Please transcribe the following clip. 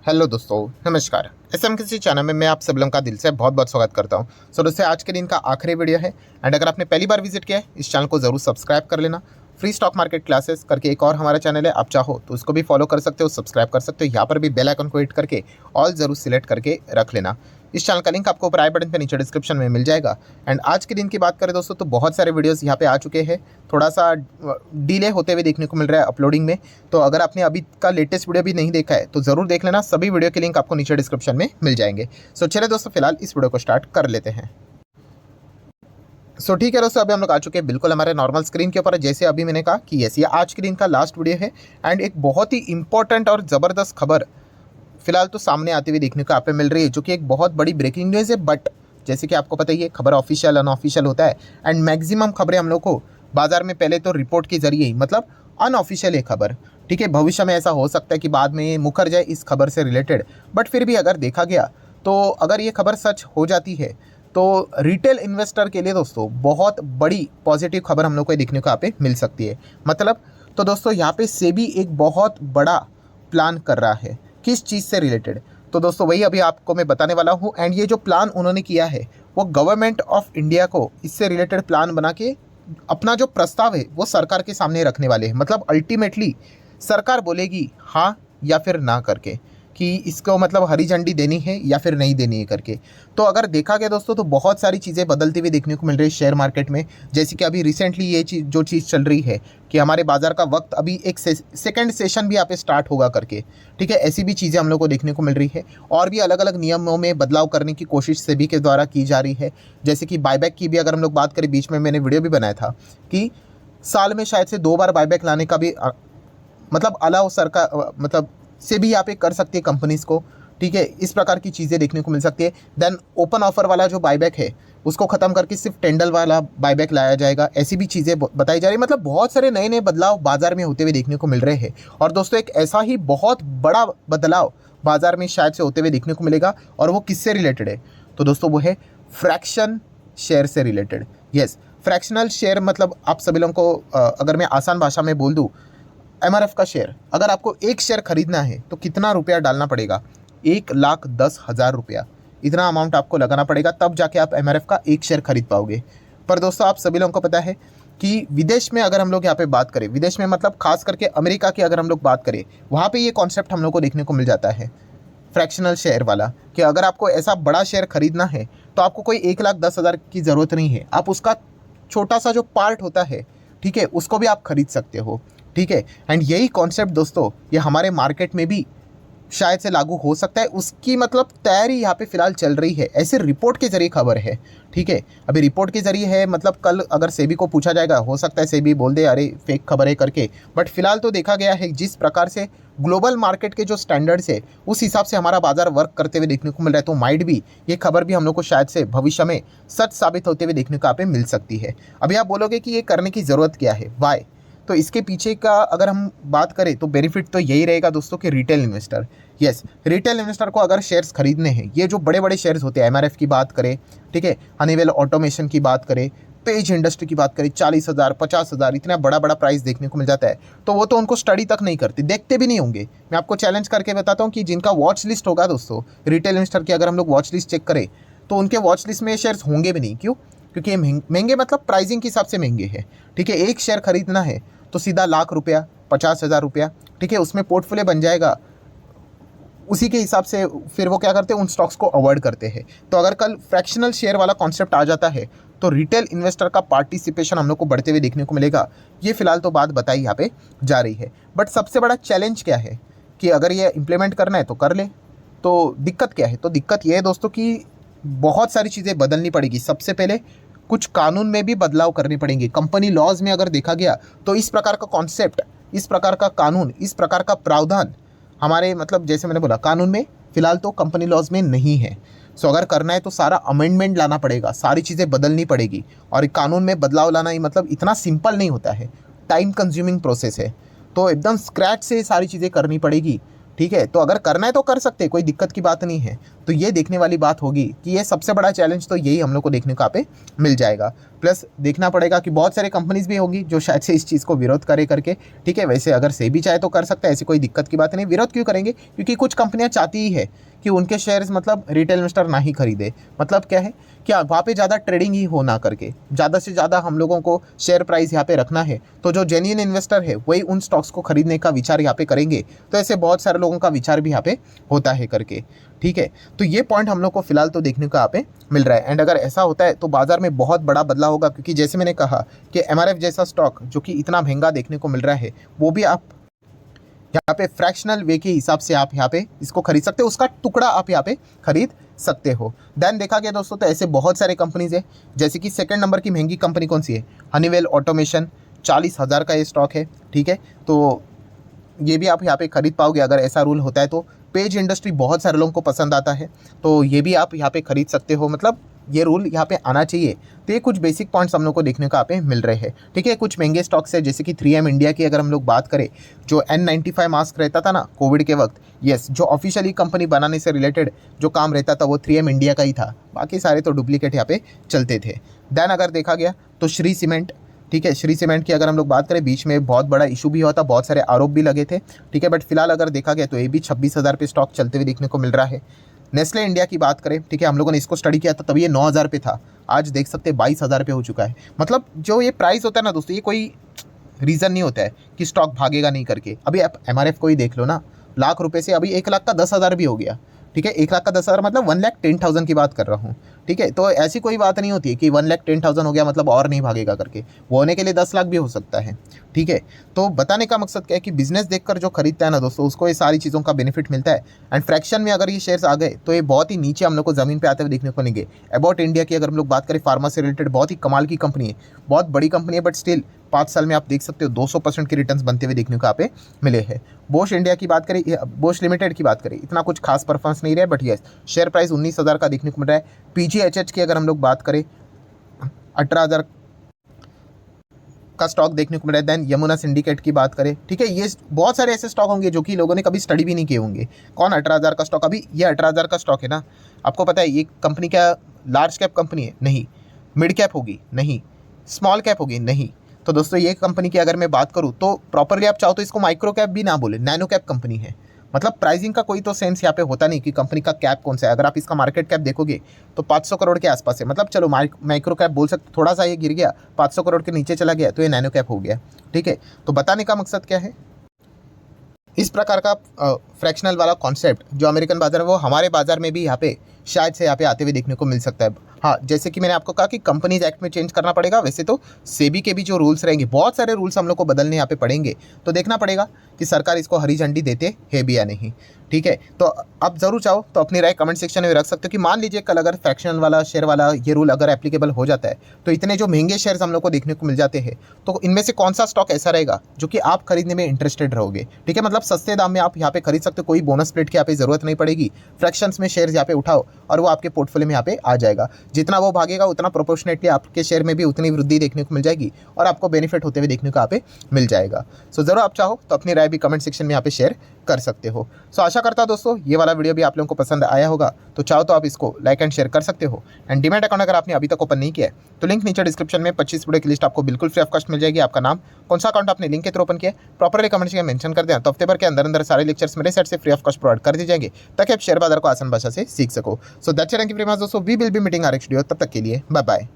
Hello दोस्तों, नमस्कार। SMKC channel में मैं आप सब लोगों का दिल से बहुत बहुत स्वागत करता हूं। दोस्तों, आज के दिन का आखिरी वीडियो है एंड अगर आपने पहली बार विजिट किया है इस चैनल को ज़रूर सब्सक्राइब कर लेना। फ्री स्टॉक मार्केट क्लासेस करके एक और हमारा चैनल है, आप चाहो तो उसको भी फॉलो कर सकते हो, सब्सक्राइब कर सकते हो। यहाँ पर भी बेल आइकन को हिट करके ऑल ज़रूर सिलेक्ट करके रख लेना। इस चैनल का लिंक आपको ऊपर आई बटन पे नीचे डिस्क्रिप्शन में मिल जाएगा। एंड आज के दिन की बात करें दोस्तों तो बहुत सारे वीडियोस यहाँ पे आ चुके हैं, थोड़ा सा डिले होते हुए देखने को मिल रहा है अपलोडिंग में। तो अगर आपने अभी का लेटेस्ट वीडियो भी नहीं देखा है तो ज़रूर देख लेना, सभी वीडियो के लिंक आपको नीचे डिस्क्रिप्शन में मिल जाएंगे। चलिए दोस्तों, फिलहाल इस वीडियो को स्टार्ट कर लेते हैं। ठीक है दोस्तों, अभी हम लोग आ चुके हैं बिल्कुल हमारे नॉर्मल स्क्रीन के ऊपर। जैसे अभी मैंने कहा कि ये आज के दिन का लास्ट वीडियो है एंड एक बहुत ही इंपॉर्टेंट और ज़बरदस्त खबर फिलहाल तो सामने आती हुई देखने को आप पे मिल रही है, जो कि एक बहुत बड़ी ब्रेकिंग न्यूज़ है। बट जैसे कि आपको पता ही है, खबर ऑफिशियल अनऑफिशियल होता है एंड मैक्सिमम खबरें हम लोग को बाजार में पहले तो रिपोर्ट के जरिए ही, मतलब अनऑफिशियल है खबर। ठीक है, भविष्य में ऐसा हो सकता है कि बाद में ये मुकर जाए इस खबर से रिलेटेड, बट फिर भी अगर देखा गया तो अगर ये खबर सच हो जाती है तो रिटेल इन्वेस्टर के लिए दोस्तों बहुत बड़ी पॉजिटिव खबर हम लोग को देखने को यहाँ पे मिल सकती है। मतलब तो दोस्तों यहाँ पे सेबी एक बहुत बड़ा प्लान कर रहा है, किस चीज़ से रिलेटेड। तो दोस्तों वही अभी आपको मैं बताने वाला हूँ एंड ये जो प्लान उन्होंने किया है वो गवर्नमेंट ऑफ इंडिया को इससे रिलेटेड प्लान बना के अपना जो प्रस्ताव है वो सरकार के सामने रखने वाले हैं। मतलब अल्टीमेटली सरकार बोलेगी हाँ या फिर ना करके कि इसको मतलब हरी झंडी देनी है या फिर नहीं देनी है करके। तो अगर देखा गया दोस्तों तो बहुत सारी चीज़ें बदलती हुई देखने को मिल रही है शेयर मार्केट में। जैसे कि अभी रिसेंटली ये चीज़ चल रही है कि हमारे बाजार का वक्त अभी एक सेकंड सेशन भी यहाँ पे स्टार्ट होगा करके। ठीक है, ऐसी भी चीज़ें हम लोग को देखने को मिल रही है और भी अलग अलग नियमों में बदलाव करने की कोशिश सेबी के द्वारा की जा रही है। जैसे कि बायबैक की भी अगर हम लोग बात करें, बीच में मैंने वीडियो भी बनाया था कि साल में शायद से 2 बार बायबैक लाने का भी मतलब अलाउ सरकार मतलब से भी यहाँ पे कर सकती है कंपनीज़ को। ठीक है, इस प्रकार की चीज़ें देखने को मिल सकती है। देन ओपन ऑफर वाला जो बायबैक है उसको ख़त्म करके सिर्फ टेंडर वाला बायबैक लाया जाएगा, ऐसी भी चीज़ें बताई जा रही है। मतलब बहुत सारे नए नए बदलाव बाजार में होते हुए देखने को मिल रहे हैं। और दोस्तों एक ऐसा ही बहुत बड़ा बदलाव बाजार में शायद से होते हुए देखने को मिलेगा, और वो किससे रिलेटेड है तो दोस्तों वो है फ्रैक्शन शेयर से रिलेटेड। यस, फ्रैक्शनल शेयर मतलब आप सभी लोगों को अगर मैं आसान भाषा में बोल दूँ, एमआरएफ का शेयर अगर आपको एक शेयर खरीदना है तो कितना रुपया डालना पड़ेगा? 1,10,000 रुपया, इतना अमाउंट आपको लगाना पड़ेगा, तब जाके आप एमआरएफ का एक शेयर खरीद पाओगे। पर दोस्तों आप सभी लोगों को पता है कि विदेश में अगर हम लोग यहाँ पे बात करें, विदेश में मतलब खास करके अमेरिका की अगर हम लोग बात करें, वहाँ पे ये कॉन्सेप्ट हम लोग को देखने को मिल जाता है फ्रैक्शनल शेयर वाला, कि अगर आपको ऐसा बड़ा शेयर खरीदना है तो आपको कोई 1,10,000 की ज़रूरत नहीं है, आप उसका छोटा सा जो पार्ट होता है, ठीक है, उसको भी आप खरीद सकते हो। ठीक है, एंड यही कॉन्सेप्ट दोस्तों ये हमारे मार्केट में भी शायद से लागू हो सकता है, उसकी मतलब तैयारी यहाँ पे फिलहाल चल रही है, ऐसे रिपोर्ट के जरिए खबर है। ठीक है, अभी रिपोर्ट के जरिए है, मतलब कल अगर सेबी को पूछा जाएगा हो सकता है सेबी बोल दे अरे फेक खबर है करके, बट फिलहाल तो देखा गया है जिस प्रकार से ग्लोबल मार्केट के जो स्टैंडर्ड्स है उस हिसाब से हमारा बाजार वर्क करते हुए देखने को मिल रहा है। तो माइट भी ये खबर भी हम लोग को शायद से भविष्य में सच साबित होते हुए देखने को यहाँ पे मिल सकती है। अभी आप बोलोगे कि ये करने की ज़रूरत क्या है, वाई? तो इसके पीछे का अगर हम बात करें तो बेनिफिट तो यही रहेगा दोस्तों कि retail investor, yes, retail investor को अगर शेयर्स खरीदने हैं, ये जो बड़े बड़े शेयर्स होते हैं, एमआरएफ की बात करें, ठीक है, हनीवेल ऑटोमेशन की बात करें, पेज इंडस्ट्री की बात करें, 40,000 50,000 इतना बड़ा बड़ा प्राइस देखने को मिल जाता है, तो वो तो उनको स्टडी तक नहीं करते, देखते भी नहीं होंगे। मैं आपको चैलेंज करके बताता हूँ कि जिनका वॉच लिस्ट होगा दोस्तों रिटेल इन्वेस्टर की, अगर हम लोग वॉच लिस्ट चेक करें तो उनके वॉच लिस्ट में शेयर्स होंगे भी नहीं। क्यों? क्योंकि ये महंगे मतलब प्राइसिंग के हिसाब से महंगे हैं। ठीक है, एक शेयर खरीदना है तो सीधा लाख रुपया, 50,000 रुपया, ठीक है, उसमें पोर्टफोलियो बन जाएगा, उसी के हिसाब से फिर वो क्या करते हैं, उन स्टॉक्स को अवॉइड करते हैं। तो अगर कल फ्रैक्शनल शेयर वाला कॉन्सेप्ट आ जाता है तो रिटेल इन्वेस्टर का पार्टिसिपेशन हम लोग को बढ़ते हुए देखने को मिलेगा। ये फिलहाल तो बात बताई यहाँ पे जा रही है, बट सबसे बड़ा चैलेंज क्या है कि अगर ये इम्प्लीमेंट करना है तो कर ले। तो दिक्कत क्या है? तो दिक्कत ये है दोस्तों कि बहुत सारी चीज़ें बदलनी पड़ेगी। सबसे पहले कुछ कानून में भी बदलाव करने पड़ेंगे। कंपनी लॉज में अगर देखा गया तो इस प्रकार का कॉन्सेप्ट, इस प्रकार का कानून, इस प्रकार का प्रावधान हमारे मतलब जैसे मैंने बोला कानून में फिलहाल तो कंपनी लॉज में नहीं है। सो अगर करना है तो सारा अमेंडमेंट लाना पड़ेगा, सारी चीज़ें बदलनी पड़ेगी। और कानून में बदलाव लाना ही मतलब इतना सिंपल नहीं होता है, टाइम कंज्यूमिंग प्रोसेस है। तो एकदम स्क्रैच से सारी चीज़ें करनी पड़ेगी। ठीक है, तो अगर करना है तो कर सकते हैं, कोई दिक्कत की बात नहीं है। तो ये देखने वाली बात होगी कि ये सबसे बड़ा चैलेंज तो यही हम लोग को देखने को यहाँ पे मिल जाएगा। प्लस देखना पड़ेगा कि बहुत सारे कंपनीज भी होंगी जो शायद से इस चीज़ को विरोध करे करके, ठीक है। वैसे अगर सेबी चाहे तो कर सकता है, ऐसी कोई दिक्कत की बात नहीं। विरोध क्यों करेंगे? क्योंकि कुछ कंपनियां चाहती ही है कि उनके शेयर्स मतलब रिटेल इन्वेस्टर ना ही खरीदे। मतलब क्या है, क्या वहाँ पे ज़्यादा ट्रेडिंग ही हो ना करके ज़्यादा से ज़्यादा हम लोगों को शेयर प्राइस यहाँ पे रखना है, तो जो जेन्युइन इन्वेस्टर है वही उन स्टॉक्स को खरीदने का विचार यहाँ पे करेंगे। तो ऐसे बहुत सारे लोगों का विचार भी यहाँ पे होता है करके, ठीक है। तो ये पॉइंट हम लोग को फिलहाल तो देखने को यहाँ पे मिल रहा है। एंड अगर ऐसा होता है तो बाजार में बहुत बड़ा बदलाव होगा, क्योंकि जैसे मैंने कहा कि MRF जैसा स्टॉक जो कि इतना महंगा देखने को मिल रहा है, वो भी आप यहाँ पे फ्रैक्शनल वे के हिसाब से आप यहाँ पे इसको खरीद सकते हो, उसका टुकड़ा आप यहाँ पे खरीद सकते हो। देन देखा गया दोस्तों तो ऐसे बहुत सारे कंपनीज है, जैसे कि सेकंड नंबर की महंगी कंपनी कौन सी है? हनीवेल ऑटोमेशन, 40,000 का ये स्टॉक है, ठीक है। तो ये भी आप यहाँ पे खरीद पाओगे अगर ऐसा रूल होता है तो। पेज इंडस्ट्री बहुत सारे लोगों को पसंद आता है, तो ये भी आप यहाँ पे खरीद सकते हो। मतलब ये रूल यहाँ पे आना चाहिए। तो ये कुछ बेसिक पॉइंट्स हम लोग को देखने को यहाँ पे मिल रहे हैं, ठीक है। कुछ महंगे स्टॉक्स है, जैसे कि 3M इंडिया की अगर हम लोग बात करें, जो N95 मास्क रहता था ना कोविड के वक्त, यस, जो ऑफिशियली कंपनी बनाने से रिलेटेड जो काम रहता था वो 3M इंडिया का ही था, बाकी सारे तो डुप्लीकेट यहाँ पे चलते थे। देन अगर देखा गया तो श्री सीमेंट, ठीक है। श्री सीमेंट की अगर हम लोग बात करें, बीच में बहुत बड़ा इशू भी हुआ था, बहुत सारे आरोप भी लगे थे, ठीक है। बट फिलहाल अगर देखा गया तो ये भी 26,000 पे स्टॉक चलते हुए देखने को मिल रहा है। नेस्ले इंडिया की बात करें, ठीक है, हम लोगों ने इसको स्टडी किया था तब ये 9,000 पे था, आज देख सकते हैं 22,000 पे हो चुका है। मतलब जो ये प्राइस होता है ना दोस्तों, ये कोई रीज़न नहीं होता है कि स्टॉक भागेगा नहीं करके। अभी आप MRF को ही देख लो ना, लाख रुपए से अभी 1 लाख का 10,000 भी हो गया, ठीक है। 1 लाख का 10,000 मतलब 1,10,000 की बात कर रहा हूँ, ठीक है। तो ऐसी कोई बात नहीं होती है कि 1,10,000 हो गया मतलब और नहीं भागेगा करके, वो होने के लिए 10 लाख भी हो सकता है, ठीक है। तो बताने का मकसद क्या है कि बिजनेस देखकर जो खरीदता है ना दोस्तों, उसको ये सारी चीज़ों का बेनिफिट मिलता है। एंड फ्रैक्शन में अगर ये शेयर्स आ गए तो ये बहुत ही नीचे हम लोग को ज़मीन पे आते हुए देखने को मिलेंगे। अबाउट इंडिया की अगर हम लोग बात करें, फार्मा से रिलेटेड बहुत ही कमाल की कंपनी है, बहुत बड़ी कंपनी है, बट स्टिल 5 साल में आप देख सकते हो 200% के रिटर्न्स बनते हुए देखने को यहाँ पे मिले हैं। बोश इंडिया की बात करें, बोश लिमिटेड की बात करें, इतना कुछ खास परफॉर्मेंस नहीं रहा है, बट यस शेयर प्राइस 19,000 का देखने को मिल रहा है। PGHH की अगर हम लोग बात करें, 18,000 का स्टॉक देखने को मिल रहा है। देन यमुना सिंडिकेट की बात करें, ठीक है, ये बहुत सारे ऐसे स्टॉक होंगे जो कि लोगों ने कभी स्टडी भी नहीं किए होंगे। कौन 18,000 का स्टॉक? अभी ये 18,000 का स्टॉक है ना, आपको पता है ये कंपनी क्या लार्ज कैप कंपनी है? नहीं। मिड कैप होगी? नहीं। स्मॉल कैप होगी? नहीं। तो दोस्तों ये कंपनी की अगर मैं बात करूँ तो प्रॉपरली आप चाहो तो इसको माइक्रो कैप भी ना बोले, नैनो कैप कंपनी है। मतलब प्राइसिंग का कोई तो सेंस यहाँ पे होता नहीं कि कंपनी का कैप कौन सा है। अगर आप इसका मार्केट कैप देखोगे तो 500 करोड़ के आसपास है। मतलब चलो माइक्रो कैप बोल सकते, थोड़ा सा ये गिर गया, 500 करोड़ के नीचे चला गया तो ये नैनो कैप हो गया, ठीक है। तो बताने का मकसद क्या है, इस प्रकार का फ्रैक्शनल वाला कॉन्सेप्ट जो अमेरिकन बाजार है वो हमारे बाजार में भी यहाँ पे शायद से यहाँ पे आते हुए देखने को मिल सकता है। हाँ, जैसे कि मैंने आपको कहा कि कंपनीज एक्ट में चेंज करना पड़ेगा, वैसे तो सेबी के भी जो रूल्स रहेंगे, बहुत सारे रूल्स हम लोग को बदलने यहाँ पे पड़ेंगे। तो देखना पड़ेगा कि सरकार इसको हरी झंडी देते है भी या नहीं, ठीक है। तो आप ज़रूर चाहो तो अपनी राय कमेंट सेक्शन में रख सकते हो कि मान लीजिए कल अगर फ्रैक्शनल वाला शेयर वाला ये रूल अगर एप्लीकेबल हो जाता है तो इतने जो महंगे शेयर्स हम लोग को देखने को मिल जाते हैं, तो इनमें से कौन सा स्टॉक ऐसा रहेगा जो कि आप खरीदने में इंटरेस्टेड रहोगे, ठीक है। मतलब सस्ते दाम में आप यहाँ पे खरीद सकते हो, कोई बोनस स्प्लिट की यहाँ पे जरूरत नहीं पड़ेगी। फ्रैक्शंस में शेयर्स यहाँ पे उठाओ और वो आपके पोर्टफोलियो में यहाँ पे आ जाएगा। जितना वो भागेगा उतना प्रोपोर्शनेटली आपके शेयर में भी उतनी वृद्धि देखने को मिल जाएगी और आपको बेनिफिट होते हुए देखने को यहाँ पे मिल जाएगा। सो जरूर आप चाहो तो अपनी राय भी कमेंट सेक्शन में यहाँ पे शेयर कर सकते हो। सो आशा करता हूं दोस्तों ये वाला वीडियो भी आप लोगों को पसंद आया होगा, तो चाहो तो आप इसको लाइक एंड शेयर कर सकते हो। एंड डीमैट अकाउंट अगर आपने अभी तक ओपन नहीं किया है तो लिंक नीचे डिस्क्रिप्शन में 25 वीडियो की लिस्ट आपको बिल्कुल फ्री ऑफ कॉस्ट मिल जाएगी। आपका नाम, कौन सा अकाउंट आपने लिंक के थ्रू ओपन किया, प्रॉपरली कमेंट्स में मेंशन कर दें, तो हफ्ते भर के अंदर सारे लेक्चर्स मेरे साइड से फ्री ऑफ कॉस्ट प्रोवाइड कर दिए जाएंगे ताकि आप शेयर बाजार को आसान भाषा से सीख सको। So that's it, thank you very much दोस्तों, we will be meeting our next video, तब तक के लिए बाय बाय।